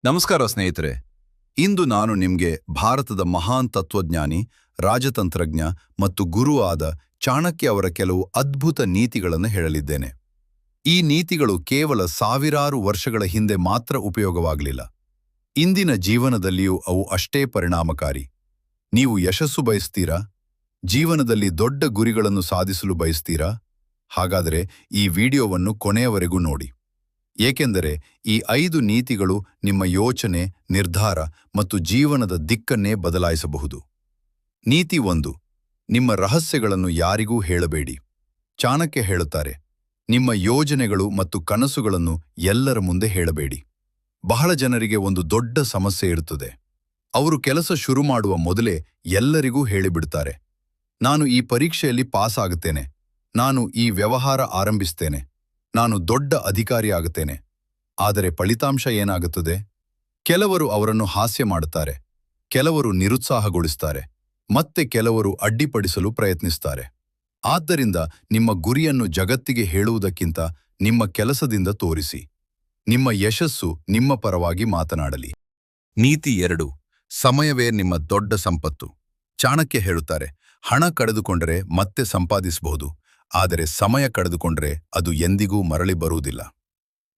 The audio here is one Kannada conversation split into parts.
ನಮಸ್ಕಾರ ಸ್ನೇಹಿತರೆ. ಇಂದು ನಾನು ನಿಮಗೆ ಭಾರತದ ಮಹಾನ್ ತತ್ವಜ್ಞಾನಿ, ರಾಜತಂತ್ರಜ್ಞ ಮತ್ತು ಗುರು ಆದ ಚಾಣಕ್ಯ ಅವರ ಕೆಲವು ಅದ್ಭುತ ನೀತಿಗಳನ್ನು ಹೇಳಲಿದ್ದೇನೆ. ಈ ನೀತಿಗಳು ಕೇವಲ ಸಾವಿರಾರು ವರ್ಷಗಳ ಹಿಂದೆ ಮಾತ್ರ ಉಪಯೋಗವಾಗಲಿಲ್ಲ. ಇಂದಿನ ಜೀವನದಲ್ಲಿಯೂ ಅವು ಅಷ್ಟೇ ಪರಿಣಾಮಕಾರಿ. ನೀವು ಯಶಸ್ಸು ಬಯಸ್ತೀರಾ? ಜೀವನದಲ್ಲಿ ದೊಡ್ಡ ಗುರಿಗಳನ್ನು ಸಾಧಿಸಲು ಬಯಸ್ತೀರಾ? ಹಾಗಾದರೆ ಈ ವಿಡಿಯೋವನ್ನು ಕೊನೆಯವರೆಗೂ ನೋಡಿ. ಏಕೆಂದರೆ ಈ 5 ನೀತಿಗಳು ನಿಮ್ಮ ಯೋಚನೆ, ನಿರ್ಧಾರ ಮತ್ತು ಜೀವನದ ದಿಕ್ಕನ್ನೇ ಬದಲಾಯಿಸಬಹುದು. ನೀತಿ 1. ನಿಮ್ಮ ರಹಸ್ಯಗಳನ್ನು ಯಾರಿಗೂ ಹೇಳಬೇಡಿ. ಚಾಣಕ್ಯ ಹೇಳುತ್ತಾರೆ, ನಿಮ್ಮ ಯೋಜನೆಗಳು ಮತ್ತು ಕನಸುಗಳನ್ನು ಎಲ್ಲರ ಮುಂದೆ ಹೇಳಬೇಡಿ. ಬಹಳ ಜನರಿಗೆ ಒಂದು ದೊಡ್ಡ ಸಮಸ್ಯೆ ಇರುತ್ತದೆ. ಅವರು ಕೆಲಸ ಶುರು ಮಾಡುವ ಮೊದಲೇ ಎಲ್ಲರಿಗೂ ಹೇಳಿಬಿಡುತ್ತಾರೆ, ನಾನು ಈ ಪರೀಕ್ಷೆಯಲ್ಲಿ ಪಾಸ್ ಆಗುತ್ತೇನೆ, ನಾನು ಈ ವ್ಯವಹಾರ ಆರಂಭಿಸ್ತೇನೆ, ನಾನು ದೊಡ್ಡ ಅಧಿಕಾರಿಯಾಗುತ್ತೇನೆ. ಆದರೆ ಫಲಿತಾಂಶ ಏನಾಗುತ್ತದೆ? ಕೆಲವರು ಅವರನ್ನು ಹಾಸ್ಯ ಮಾಡುತ್ತಾರೆ, ಕೆಲವರು ನಿರುತ್ಸಾಹಗೊಳಿಸುತ್ತಾರೆ, ಮತ್ತೆ ಕೆಲವರು ಅಡ್ಡಿಪಡಿಸಲು ಪ್ರಯತ್ನಿಸುತ್ತಾರೆ. ಆದ್ದರಿಂದ ನಿಮ್ಮ ಗುರಿಯನ್ನು ಜಗತ್ತಿಗೆ ಹೇಳುವುದಕ್ಕಿಂತ ನಿಮ್ಮ ಕೆಲಸದಿಂದ ತೋರಿಸಿ. ನಿಮ್ಮ ಯಶಸ್ಸು ನಿಮ್ಮ ಪರವಾಗಿ ಮಾತನಾಡಲಿ. ನೀತಿ 2. ಸಮಯವೇ ನಿಮ್ಮ ದೊಡ್ಡ ಸಂಪತ್ತು. ಚಾಣಕ್ಯ ಹೇಳುತ್ತಾರೆ, ಹಣ ಕಳೆದುಕೊಂಡರೆ ಮತ್ತೆ ಸಂಪಾದಿಸಬಹುದು, ಆದರೆ ಸಮಯ ಕಳೆದುಕೊಂಡರೆ ಅದು ಎಂದಿಗೂ ಮರಳಿ ಬರುವುದಿಲ್ಲ.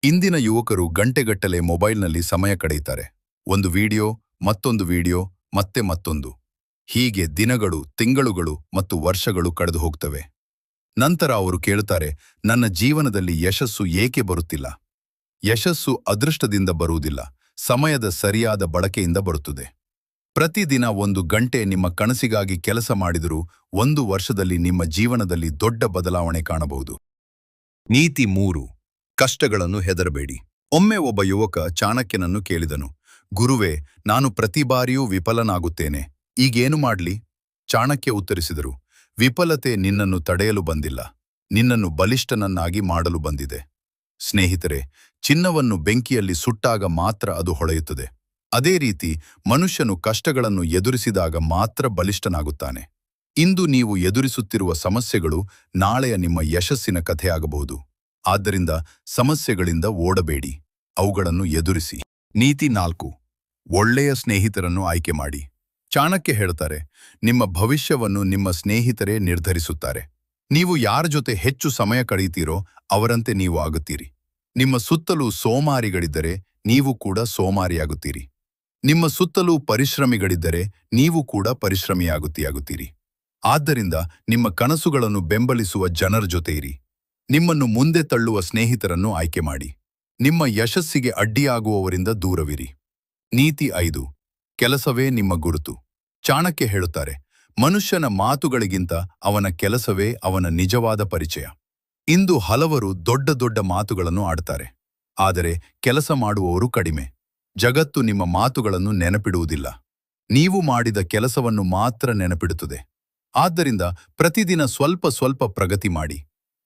ಇಂದಿನ ಯುವಕರು ಗಂಟೆಗಟ್ಟಲೆ ಮೊಬೈಲ್ನಲ್ಲಿ ಸಮಯ ಕಳೆಯುತ್ತಾರೆ. ಒಂದು ವಿಡಿಯೋ, ಮತ್ತೊಂದು ವಿಡಿಯೋ, ಮತ್ತೆ ಮತ್ತೊಂದು. ಹೀಗೆ ದಿನಗಳು, ತಿಂಗಳುಗಳು ಮತ್ತು ವರ್ಷಗಳು ಕಳೆದು ಹೋಗ್ತವೆ. ನಂತರ ಅವರು ಕೇಳುತ್ತಾರೆ, ನನ್ನ ಜೀವನದಲ್ಲಿ ಯಶಸ್ಸು ಏಕೆ ಬರುತ್ತಿಲ್ಲ? ಯಶಸ್ಸು ಅದೃಷ್ಟದಿಂದ ಬರುವುದಿಲ್ಲ, ಸಮಯದ ಸರಿಯಾದ ಬಳಕೆಯಿಂದ ಬರುತ್ತದೆ. ಪ್ರತಿದಿನ 1 ಗಂಟೆ ನಿಮ್ಮ ಕನಸಿಗಾಗಿ ಕೆಲಸ ಮಾಡಿದರೂ 1 ವರ್ಷದಲ್ಲಿ ನಿಮ್ಮ ಜೀವನದಲ್ಲಿ ದೊಡ್ಡ ಬದಲಾವಣೆ ಕಾಣಬಹುದು. ನೀತಿ 3. ಕಷ್ಟಗಳನ್ನು ಹೆದರಬೇಡಿ. ಒಮ್ಮೆ ಒಬ್ಬ ಯುವಕ ಚಾಣಕ್ಯನನ್ನು ಕೇಳಿದನು, ಗುರುವೇ, ನಾನು ಪ್ರತಿ ಬಾರಿಯೂ ವಿಫಲನಾಗುತ್ತೇನೆ, ಈಗೇನು ಮಾಡಲಿ? ಚಾಣಕ್ಯ ಉತ್ತರಿಸಿದರು, ವಿಫಲತೆ ನಿನ್ನನ್ನು ತಡೆಯಲು ಬಂದಿಲ್ಲ, ನಿನ್ನನ್ನು ಬಲಿಷ್ಠನನ್ನಾಗಿ ಮಾಡಲು ಬಂದಿದೆ. ಸ್ನೇಹಿತರೆ, ಚಿನ್ನವನ್ನು ಬೆಂಕಿಯಲ್ಲಿ ಸುಟ್ಟಾಗ ಮಾತ್ರ ಅದು ಹೊಳೆಯುತ್ತದೆ. ಅದೇ ರೀತಿ ಮನುಷ್ಯನು ಕಷ್ಟಗಳನ್ನು ಎದುರಿಸಿದಾಗ ಮಾತ್ರ ಬಲಿಷ್ಠನಾಗುತ್ತಾನೆ. ಇಂದು ನೀವು ಎದುರಿಸುತ್ತಿರುವ ಸಮಸ್ಯೆಗಳು ನಾಳೆಯ ನಿಮ್ಮ ಯಶಸ್ಸಿನ ಕಥೆಯಾಗಬಹುದು. ಆದ್ದರಿಂದ ಸಮಸ್ಯೆಗಳಿಂದ ಓಡಬೇಡಿ, ಅವುಗಳನ್ನು ಎದುರಿಸಿ. ನೀತಿ 4. ಒಳ್ಳೆಯ ಸ್ನೇಹಿತರನ್ನು ಆಯ್ಕೆ ಮಾಡಿ. ಚಾಣಕ್ಯ ಹೇಳುತ್ತಾರೆ, ನಿಮ್ಮ ಭವಿಷ್ಯವನ್ನು ನಿಮ್ಮ ಸ್ನೇಹಿತರೇ ನಿರ್ಧರಿಸುತ್ತಾರೆ. ನೀವು ಯಾರ ಜೊತೆ ಹೆಚ್ಚು ಸಮಯ ಕಳೆಯುತ್ತೀರೋ ಅವರಂತೆ ನೀವು ಆಗುತ್ತೀರಿ. ನಿಮ್ಮ ಸುತ್ತಲೂ ಸೋಮಾರಿಗಳಿದ್ದರೆ ನೀವು ಕೂಡ ಸೋಮಾರಿಯಾಗುತ್ತೀರಿ. ನಿಮ್ಮ ಸುತ್ತಲೂ ಪರಿಶ್ರಮಿಗಳಿದ್ದರೆ ನೀವು ಕೂಡ ಪರಿಶ್ರಮಿಯಾಗುತ್ತೀರಿ. ಆದ್ದರಿಂದ ನಿಮ್ಮ ಕನಸುಗಳನ್ನು ಬೆಂಬಲಿಸುವ ಜನರ ಜೊತೆ ಇರಿ. ನಿಮ್ಮನ್ನು ಮುಂದೆ ತಳ್ಳುವ ಸ್ನೇಹಿತರನ್ನು ಆಯ್ಕೆ ಮಾಡಿ. ನಿಮ್ಮ ಯಶಸ್ಸಿಗೆ ಅಡ್ಡಿಯಾಗುವವರಿಂದ ದೂರವಿರಿ. ನೀತಿ 5. ಕೆಲಸವೇ ನಿಮ್ಮ ಗುರುತು. ಚಾಣಕ್ಯ ಹೇಳುತ್ತಾರೆ, ಮನುಷ್ಯನ ಮಾತುಗಳಿಗಿಂತ ಅವನ ಕೆಲಸವೇ ಅವನ ನಿಜವಾದ ಪರಿಚಯ. ಇಂದು ಹಲವರು ದೊಡ್ಡ ದೊಡ್ಡ ಮಾತುಗಳನ್ನು ಆಡುತ್ತಾರೆ, ಆದರೆ ಕೆಲಸ ಮಾಡುವವರು ಕಡಿಮೆ. ಜಗತ್ತು ನಿಮ್ಮ ಮಾತುಗಳನ್ನು ನೆನಪಿಡುವುದಿಲ್ಲ, ನೀವು ಮಾಡಿದ ಕೆಲಸವನ್ನು ಮಾತ್ರ ನೆನಪಿಡುತ್ತದೆ. ಆದ್ದರಿಂದ ಪ್ರತಿದಿನ ಸ್ವಲ್ಪ ಸ್ವಲ್ಪ ಪ್ರಗತಿ ಮಾಡಿ.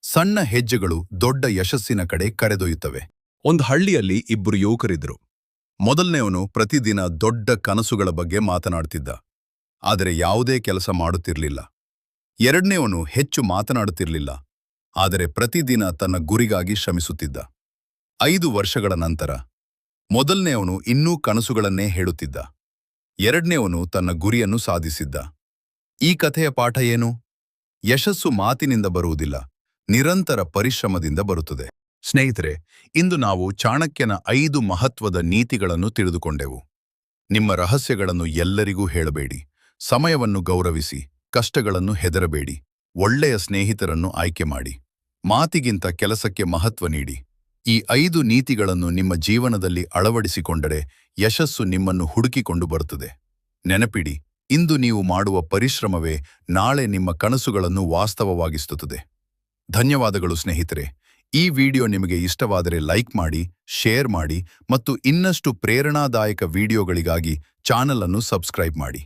ಸಣ್ಣ ಹೆಜ್ಜೆಗಳು ದೊಡ್ಡ ಯಶಸ್ಸಿನ ಕಡೆ ಕರೆದೊಯ್ಯುತ್ತವೆ. ಒಂದು ಹಳ್ಳಿಯಲ್ಲಿ 2 ಯುವಕರಿದ್ದರು. ಮೊದಲನೆಯವನು ಪ್ರತಿದಿನ ದೊಡ್ಡ ಕನಸುಗಳ ಬಗ್ಗೆ ಮಾತನಾಡುತ್ತಿದ್ದ, ಆದರೆ ಯಾವುದೇ ಕೆಲಸ ಮಾಡುತ್ತಿರಲಿಲ್ಲ. ಎರಡನೆಯವನು ಹೆಚ್ಚು ಮಾತನಾಡುತ್ತಿರಲಿಲ್ಲ, ಆದರೆ ಪ್ರತಿದಿನ ತನ್ನ ಗುರಿಗಾಗಿ ಶ್ರಮಿಸುತ್ತಿದ್ದ. 5 ವರ್ಷಗಳ ನಂತರ ಮೊದಲನೆಯವನು ಇನ್ನೂ ಕನಸುಗಳನ್ನೇ ಹೇಳುತ್ತಿದ್ದ, ಎರಡನೆಯವನು ತನ್ನ ಗುರಿಯನ್ನು ಸಾಧಿಸಿದ್ದ. ಈ ಕಥೆಯ ಪಾಠ ಏನು? ಯಶಸ್ಸು ಮಾತಿನಿಂದ ಬರುವುದಿಲ್ಲ, ನಿರಂತರ ಪರಿಶ್ರಮದಿಂದ ಬರುತ್ತದೆ. ಸ್ನೇಹಿತರೆ, ಇಂದು ನಾವು ಚಾಣಕ್ಯನ 5 ಮಹತ್ವದ ನೀತಿಗಳನ್ನು ತಿಳಿದುಕೊಂಡೆವು. ನಿಮ್ಮ ರಹಸ್ಯಗಳನ್ನು ಎಲ್ಲರಿಗೂ ಹೇಳಬೇಡಿ, ಸಮಯವನ್ನು ಗೌರವಿಸಿ, ಕಷ್ಟಗಳನ್ನು ಹೆದರಬೇಡಿ, ಒಳ್ಳೆಯ ಸ್ನೇಹಿತರನ್ನು ಆಯ್ಕೆ ಮಾಡಿ, ಮಾತಿಗಿಂತ ಕೆಲಸಕ್ಕೆ ಮಹತ್ವ ನೀಡಿ. ಈ 5 ನೀತಿಗಳನ್ನು ನಿಮ್ಮ ಜೀವನದಲ್ಲಿ ಅಳವಡಿಸಿಕೊಂಡರೆ ಯಶಸ್ಸು ನಿಮ್ಮನ್ನು ಹುಡುಕಿಕೊಂಡು ಬರುತ್ತದೆ. ನೆನಪಿಡಿ, ಇಂದು ನೀವು ಮಾಡುವ ಪರಿಶ್ರಮವೇ ನಾಳೆ ನಿಮ್ಮ ಕನಸುಗಳನ್ನು ವಾಸ್ತವವಾಗಿಸುತ್ತದೆ. ಧನ್ಯವಾದಗಳು ಸ್ನೇಹಿತರೆ. ಈ ವಿಡಿಯೋ ನಿಮಗೆ ಇಷ್ಟವಾದರೆ ಲೈಕ್ ಮಾಡಿ, ಶೇರ್ ಮಾಡಿ ಮತ್ತು ಇನ್ನಷ್ಟು ಪ್ರೇರಣಾದಾಯಕ ವಿಡಿಯೋಗಳಿಗಾಗಿ ಚಾನಲ್ ಅನ್ನು ಸಬ್ಸ್ಕ್ರೈಬ್ ಮಾಡಿ.